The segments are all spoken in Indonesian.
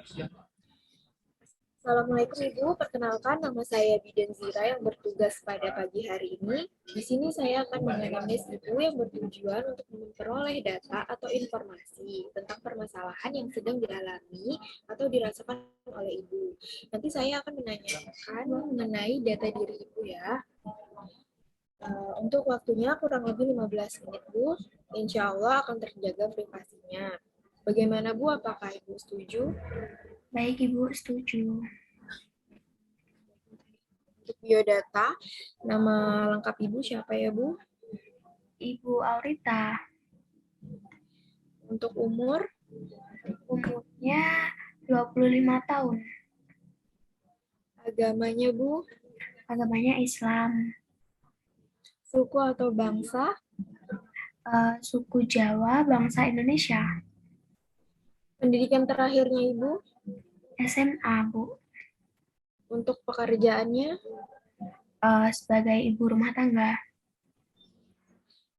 Assalamualaikum Ibu, perkenalkan nama saya Bidan Zira yang bertugas pada pagi hari ini. Di sini saya akan menganalisis Ibu yang bertujuan untuk memperoleh data atau informasi tentang permasalahan yang sedang dialami atau dirasakan oleh Ibu. Nanti saya akan menanyakan mengenai data diri Ibu ya. Untuk waktunya kurang lebih 15 menit Bu, insya Allah akan terjaga privasinya. Bagaimana Bu, apakah Ibu setuju? Baik, Ibu, setuju. Untuk biodata, nama lengkap Ibu siapa ya Bu? Ibu Aurita, Untuk umur, umurnya 25 tahun, agamanya Bu, agamanya Islam, suku atau bangsa, suku Jawa, bangsa Indonesia, pendidikan terakhirnya Ibu, SMA, Bu, untuk pekerjaannya, sebagai ibu rumah tangga,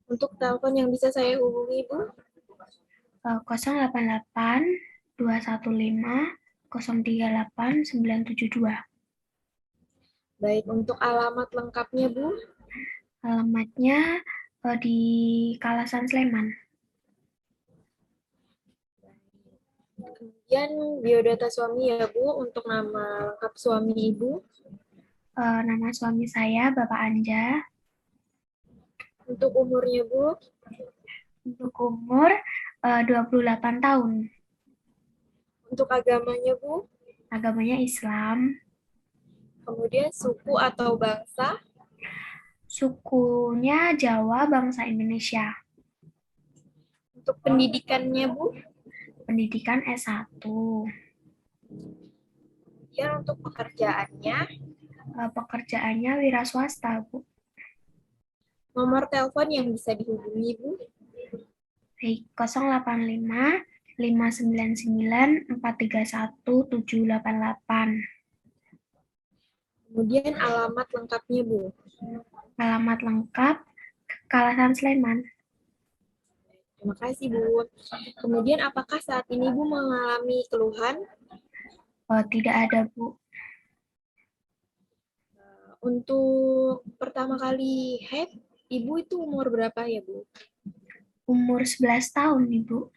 untuk telepon yang bisa saya hubungi Ibu, 088 215 038 972. baik untuk alamat lengkapnya Bu, Alamatnya di Kalasan Sleman. kemudian biodata suami ya Bu, untuk nama lengkap suami Ibu, Nama suami saya Bapak Anja. untuk umurnya Bu, Untuk umur 28 tahun. untuk agamanya Bu, Agamanya Islam. kemudian suku atau bangsa, Sukunya Jawa, bangsa Indonesia. untuk pendidikannya Bu, Pendidikan S1. kemudian untuk pekerjaannya, Pekerjaannya wira swasta, Bu. nomor telepon yang bisa dihubungi Bu, Baik, 085 599 431 788. kemudian alamat lengkapnya Bu. Alamat lengkap Kalasan Sleman. Terima kasih, Bu. Kemudian, apakah saat ini Bu mengalami keluhan? Tidak ada, Bu. Untuk pertama kali haid, Ibu itu umur berapa ya, Bu? Umur 11 tahun, Ibu.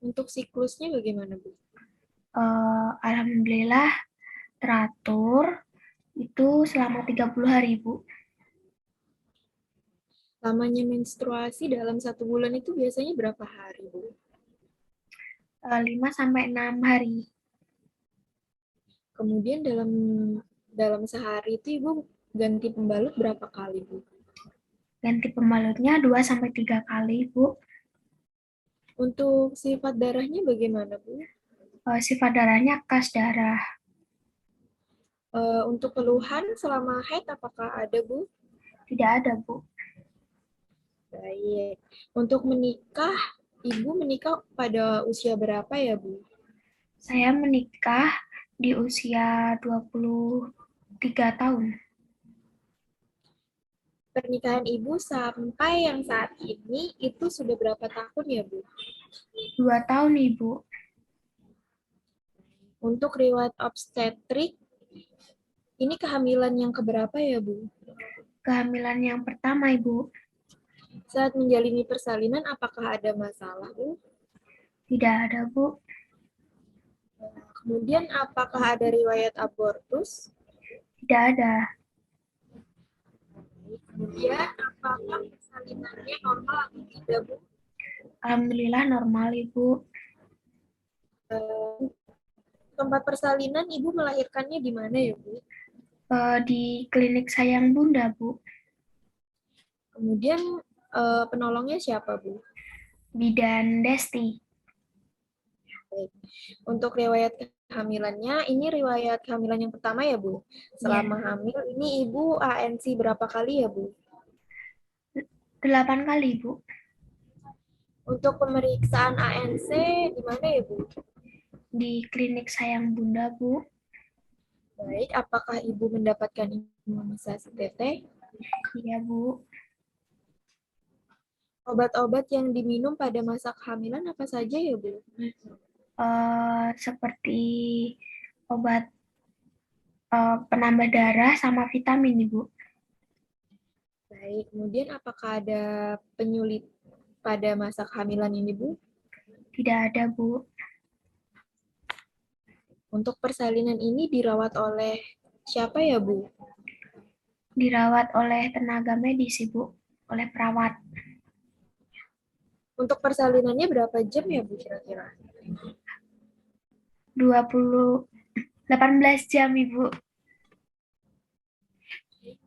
Untuk siklusnya bagaimana, Bu? Alhamdulillah teratur itu selama 30 hari, Bu. Lamanya menstruasi dalam 1 bulan itu biasanya berapa hari, Bu? 5 sampai 6 hari. Kemudian dalam sehari itu Ibu ganti pembalut berapa kali, Bu? Ganti pembalutnya 2 sampai 3 kali, Bu. Untuk sifat darahnya bagaimana, Bu? Sifat darahnya kas darah. Untuk keluhan selama haid apakah ada, Bu? Tidak ada, Bu. Baik. Untuk menikah, Ibu menikah pada usia berapa ya, Bu? Saya menikah di usia 23 tahun. Pernikahan Ibu sampai yang saat ini itu sudah berapa tahun ya, Bu? 2 tahun, Ibu. Untuk riwayat obstetrik, ini kehamilan yang keberapa ya, Bu? Kehamilan yang pertama, Ibu. Saat menjalani persalinan, apakah ada masalah, Bu? Tidak ada, Bu. Kemudian, apakah ada riwayat abortus? Tidak ada. Kemudian, apakah persalinannya normal atau tidak, Bu? Alhamdulillah normal, Ibu. Eh, Tempat persalinan Ibu melahirkannya di mana ya, Bu? Di klinik Sayang Bunda, Bu. Kemudian penolongnya siapa, Bu? Bidan Desti. Baik. Untuk riwayat kehamilannya, ini riwayat kehamilan yang pertama ya, Bu? Ya, Selama hamil, ini Ibu ANC berapa kali ya, Bu? 8 kali, Bu. Untuk pemeriksaan ANC di mana ya, Bu? Di klinik Sayang Bunda, Bu. Baik, apakah Ibu mendapatkan imunisasi TT? Iya, Bu. Obat-obat yang diminum pada masa kehamilan apa saja ya, Bu? seperti obat penambah darah sama vitamin, Ibu. Baik, kemudian apakah ada penyulit pada masa kehamilan ini, Bu? Tidak ada, Bu. Untuk persalinan ini dirawat oleh siapa ya, Bu? Dirawat oleh tenaga medis, Ibu, oleh perawat. Untuk persalinannya berapa jam ya, Bu, kira-kira? 18 jam, Ibu.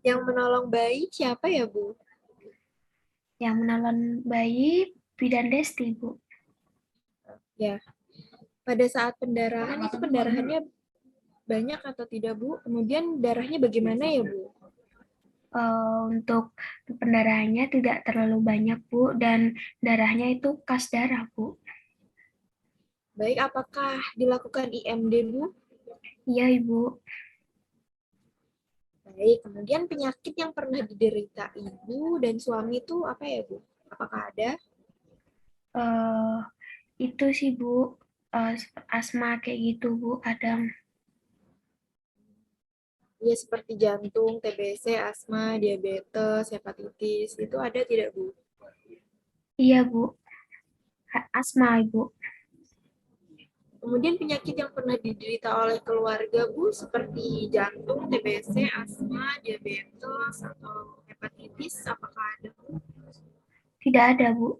Yang menolong bayi siapa ya, Bu? Yang menolong bayi bidan Desti, Bu. Ya, pada saat pendarahan itu pendarahannya banyak atau tidak, Bu? Kemudian darahnya bagaimana ya, Bu? Untuk pendarahannya tidak terlalu banyak, Bu, dan darahnya itu kas darah, Bu. Baik, apakah dilakukan IMD, Bu? Iya, Ibu. Baik, kemudian penyakit yang pernah diderita ibu dan suami itu apa ya, Bu? Apakah ada? Eh, itu sih, Bu, asma kayak gitu, Bu, kadang. Ya, seperti jantung, TBC, asma, diabetes, hepatitis. Itu ada tidak, Bu? Iya, Bu. Asma, Ibu. Kemudian penyakit yang pernah diderita oleh keluarga, Bu, seperti jantung, TBC, asma, diabetes, atau hepatitis, apakah ada, Bu? Tidak ada, Bu.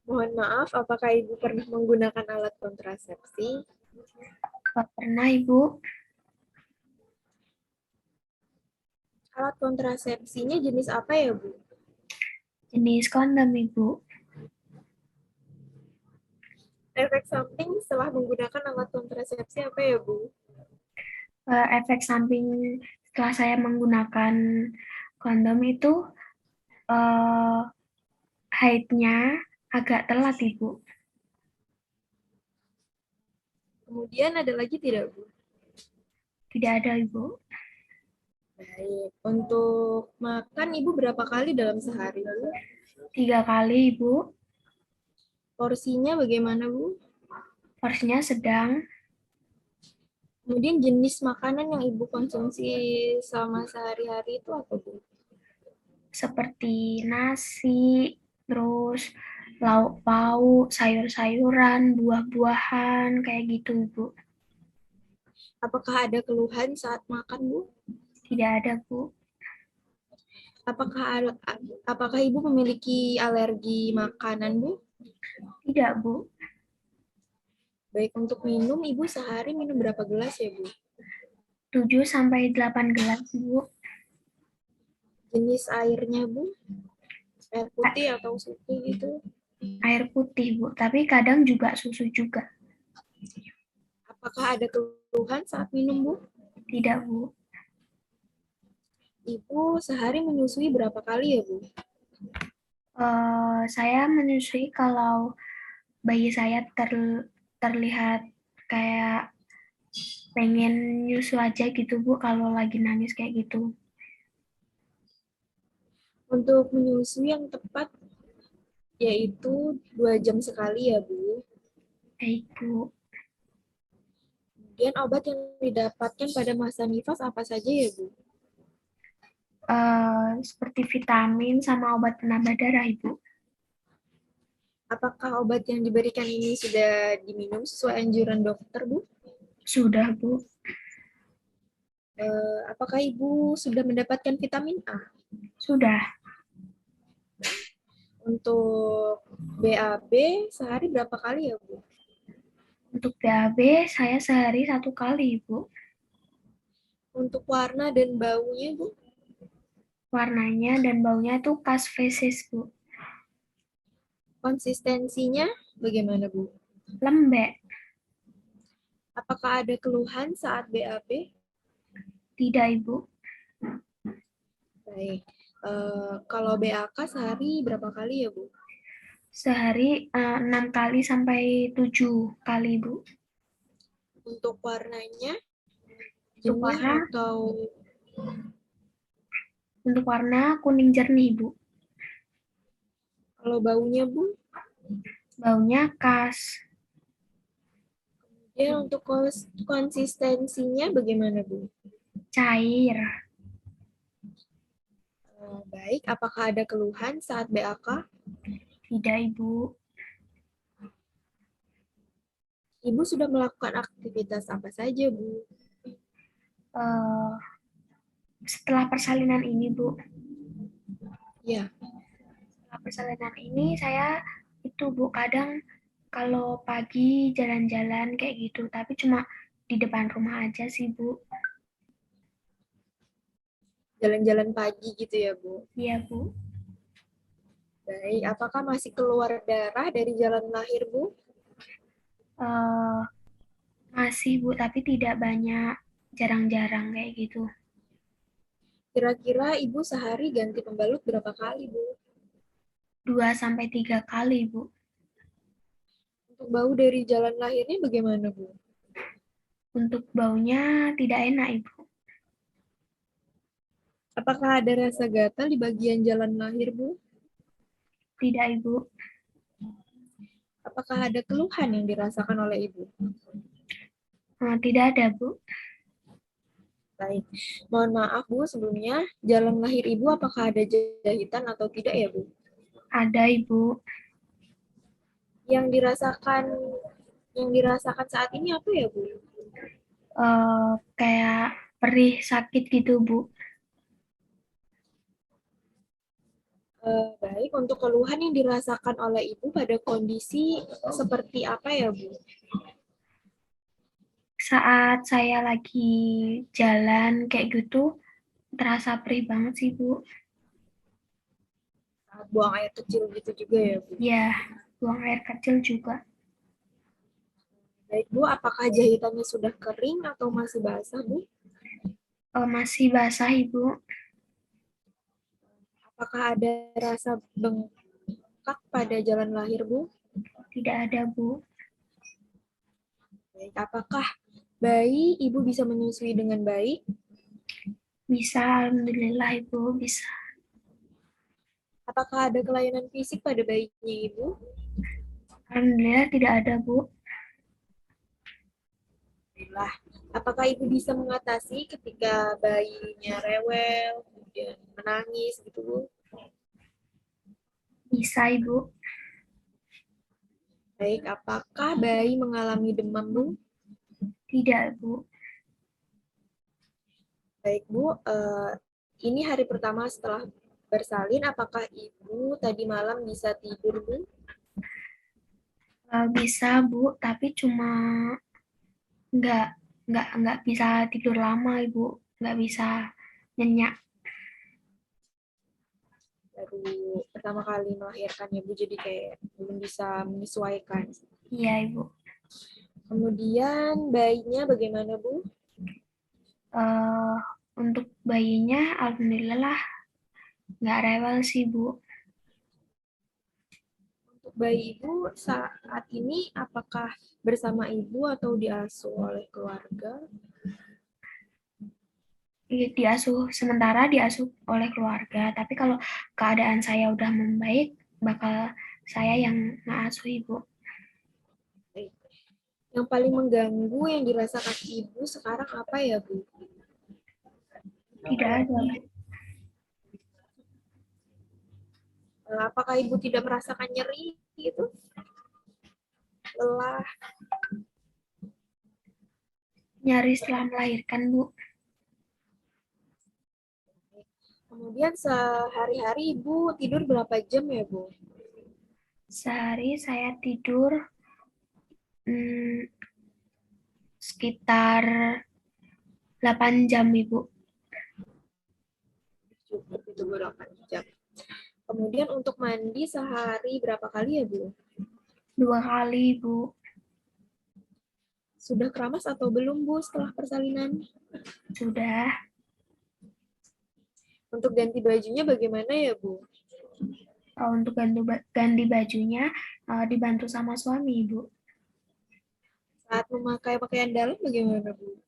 Mohon maaf, apakah Ibu pernah menggunakan alat kontrasepsi? Pernah, Ibu. Alat kontrasepsinya jenis apa ya, Bu? Jenis kondom, Ibu. Efek samping setelah menggunakan alat kontrasepsi apa ya, Bu? Efek samping setelah saya menggunakan kondom itu eh, haidnya agak telat, Ibu. Kemudian ada lagi tidak, Bu? Tidak ada, Ibu. Baik. Untuk makan Ibu berapa kali dalam sehari, Bu? 3 kali, Ibu. Porsinya bagaimana, Bu? Porsinya sedang. Kemudian jenis makanan yang Ibu konsumsi selama sehari-hari itu apa, Bu? Seperti nasi, terus lauk pauk, sayur-sayuran, buah-buahan, kayak gitu, Ibu. Apakah ada keluhan saat makan, Bu? Tidak ada, Bu. Apakah Ibu memiliki alergi makanan, Bu? Tidak, Bu. Baik, untuk minum, Ibu sehari minum berapa gelas ya, Bu? 7 sampai 8 gelas, Bu. Jenis airnya, Bu? Air putih atau susu gitu? Air putih, Bu. Tapi kadang juga susu juga. Apakah ada keluhan saat minum, Bu? Tidak, Bu. Ibu sehari menyusui berapa kali ya, Bu? Saya menyusui kalau bayi saya terlihat kayak pengen nyusu aja gitu, Bu, kalau lagi nangis kayak gitu. Untuk menyusui yang tepat yaitu 2 jam sekali ya, Bu. Baik, Bu. Kemudian obat yang didapatkan pada masa nifas apa saja ya, Bu? Seperti vitamin sama obat penambah darah, Ibu. Apakah obat yang diberikan ini sudah diminum sesuai anjuran dokter, Bu? Sudah, Bu. Apakah Ibu sudah mendapatkan vitamin A? Sudah. Untuk BAB sehari berapa kali ya, Bu? Untuk BAB, saya sehari 1 kali, Ibu. Untuk warna dan baunya, Bu? Warnanya dan baunya itu khas fesis, Bu. Konsistensinya bagaimana, Bu? Lembek. Apakah ada keluhan saat BAB? Tidak, Ibu. Baik. Kalau BAK sehari berapa kali ya, Bu? Sehari 6 kali sampai 7 kali, Bu. Untuk warnanya, Untuk jenih warna, atau untuk warna kuning jernih, Bu. kalau baunya, Bu? Baunya khas, Kemudian untuk konsistensinya bagaimana, Bu? cair, Baik, apakah ada keluhan saat BAK? tidak Ibu. Ibu sudah melakukan aktivitas apa saja, Bu? Eh, Setelah persalinan ini Bu, Ya, setelah persalinan ini saya itu Bu kadang kalau pagi jalan-jalan kayak gitu, tapi cuma di depan rumah aja sih Bu. jalan-jalan pagi gitu ya, Bu. Iya Bu. Baik, apakah masih keluar darah dari jalan lahir, Bu? Eh, Masih Bu, tapi tidak banyak, jarang-jarang kayak gitu. Kira-kira Ibu sehari ganti pembalut berapa kali, Bu? 2 sampai 3 kali Bu. Untuk bau dari jalan lahirnya bagaimana, Bu? Untuk baunya tidak enak Ibu. Apakah ada rasa gatal di bagian jalan lahir, Bu? Tidak Ibu. Apakah ada keluhan yang dirasakan oleh Ibu? Tidak ada Bu. Baik, mohon maaf Bu, sebelumnya jalan lahir Ibu apakah ada jahitan atau tidak ya Bu? Ada Ibu. Yang dirasakan saat ini apa ya Bu? Kayak perih sakit gitu Bu. Baik, untuk keluhan yang dirasakan oleh Ibu pada kondisi seperti apa ya Bu? Saat saya lagi jalan kayak gitu, terasa perih banget sih Bu. Saat buang air kecil gitu juga ya Bu? Ya, buang air kecil juga. Baik Bu, apakah jahitannya sudah kering atau masih basah Bu? Masih basah Ibu. Apakah ada rasa bengkak pada jalan lahir Bu? Tidak ada Bu. Baik, apakah bayi Ibu bisa menyusui dengan baik? Bisa, Alhamdulillah Ibu, bisa. Apakah ada kelainan fisik pada bayinya Ibu? Alhamdulillah tidak ada Bu. Alhamdulillah. Apakah Ibu bisa mengatasi ketika bayinya rewel, kemudian menangis gitu Bu? Bisa Ibu. Baik, apakah bayi mengalami demam Bu? Tidak Bu. Baik Bu, ini hari pertama setelah bersalin, apakah Ibu tadi malam bisa tidur Bu? Bisa Bu, tapi cuma nggak nggak bisa tidur lama Ibu. Nggak bisa nyenyak. Baru pertama kali melahirkan ya Bu, jadi kayak belum bisa menyesuaikan. Iya Ibu. Kemudian bayinya bagaimana Bu? Eh, untuk bayinya Alhamdulillah nggak rewel sih Bu. Untuk bayi Ibu saat ini apakah bersama Ibu atau diasuh oleh keluarga? Diasuh sementara diasuh oleh keluarga, tapi kalau keadaan saya udah membaik bakal saya yang ngasuh Ibu. Yang paling mengganggu yang dirasakan Ibu sekarang apa ya Bu? Tidak ada Bu. Apakah Ibu tidak merasakan nyeri gitu? Lelah? Nyari setelah melahirkan Bu. Kemudian sehari-hari Ibu tidur berapa jam ya Bu? Sehari saya tidur hmm, sekitar 8 jam Ibu. Cukup itu 8 jam. Kemudian untuk mandi sehari berapa kali ya Bu? 2 kali Ibu. Sudah keramas atau belum Bu setelah persalinan? Sudah. Untuk ganti bajunya bagaimana ya Bu? Untuk ganti bajunya dibantu sama suami Ibu. Saat memakai pakaian dalam bagaimana Bu?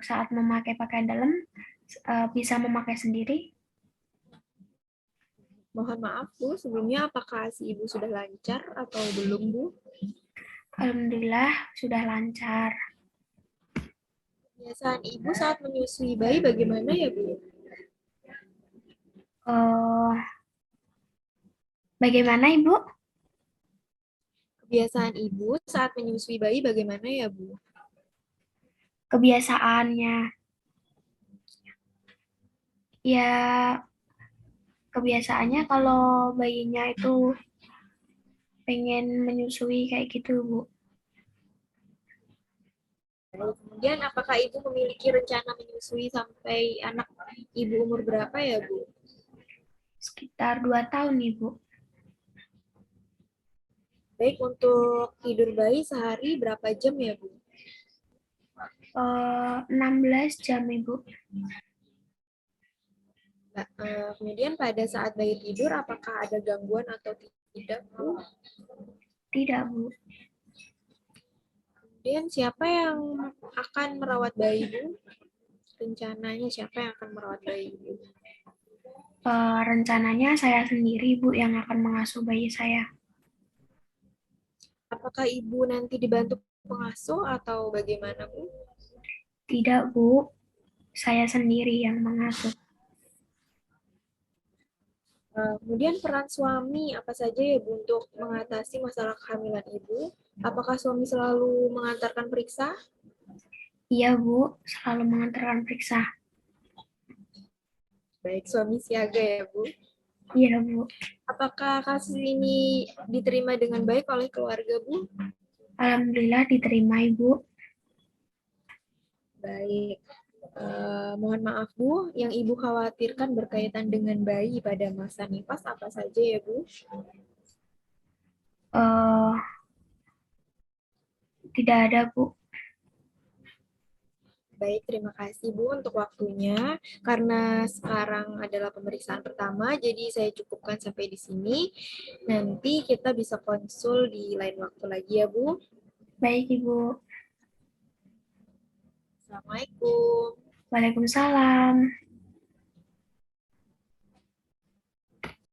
Saat memakai pakaian dalam bisa memakai sendiri. Mohon maaf, Bu. Sebelumnya apakah ASI Ibu sudah lancar atau belum, Bu? Alhamdulillah sudah lancar. Kebiasaan Ibu saat menyusui bayi bagaimana ya, Bu? Eh, Bagaimana Ibu? Kebiasaan Ibu saat menyusui bayi bagaimana ya, Bu? Kebiasaannya, ya kebiasaannya kalau bayinya itu pengen menyusui kayak gitu Bu. Kemudian, apakah Ibu memiliki rencana menyusui sampai anak Ibu umur berapa ya, Bu? Sekitar 2 tahun Ibu. Baik, untuk tidur bayi sehari berapa jam ya, Bu? 16 jam Ibu. Nah, kemudian pada saat bayi tidur, apakah ada gangguan atau tidak, Bu? Tidak Bu. Kemudian siapa yang akan merawat bayi, Bu? Rencananya siapa yang akan merawat bayi, Bu? Rencananya saya sendiri Bu yang akan mengasuh bayi saya. Apakah Ibu nanti dibantu pengasuh atau bagaimana, Bu? Tidak Bu, saya sendiri yang mengasuh. Kemudian peran suami apa saja ya, Bu, untuk mengatasi masalah kehamilan Ibu? Apakah suami selalu mengantarkan periksa? Iya Bu, selalu mengantarkan periksa. Baik, suami siaga ya, Bu. Iya Bu. Apakah kasus ini diterima dengan baik oleh keluarga, Bu? Alhamdulillah diterima Ibu. Baik. Mohon maaf, Bu, yang Ibu khawatirkan berkaitan dengan bayi pada masa nifas apa saja ya, Bu? Eh, Tidak ada Bu. Baik, terima kasih Bu untuk waktunya. Karena sekarang adalah pemeriksaan pertama, jadi saya cukupkan sampai di sini. Nanti kita bisa konsul di lain waktu lagi ya, Bu. Baik Ibu. Assalamualaikum. Waalaikumsalam.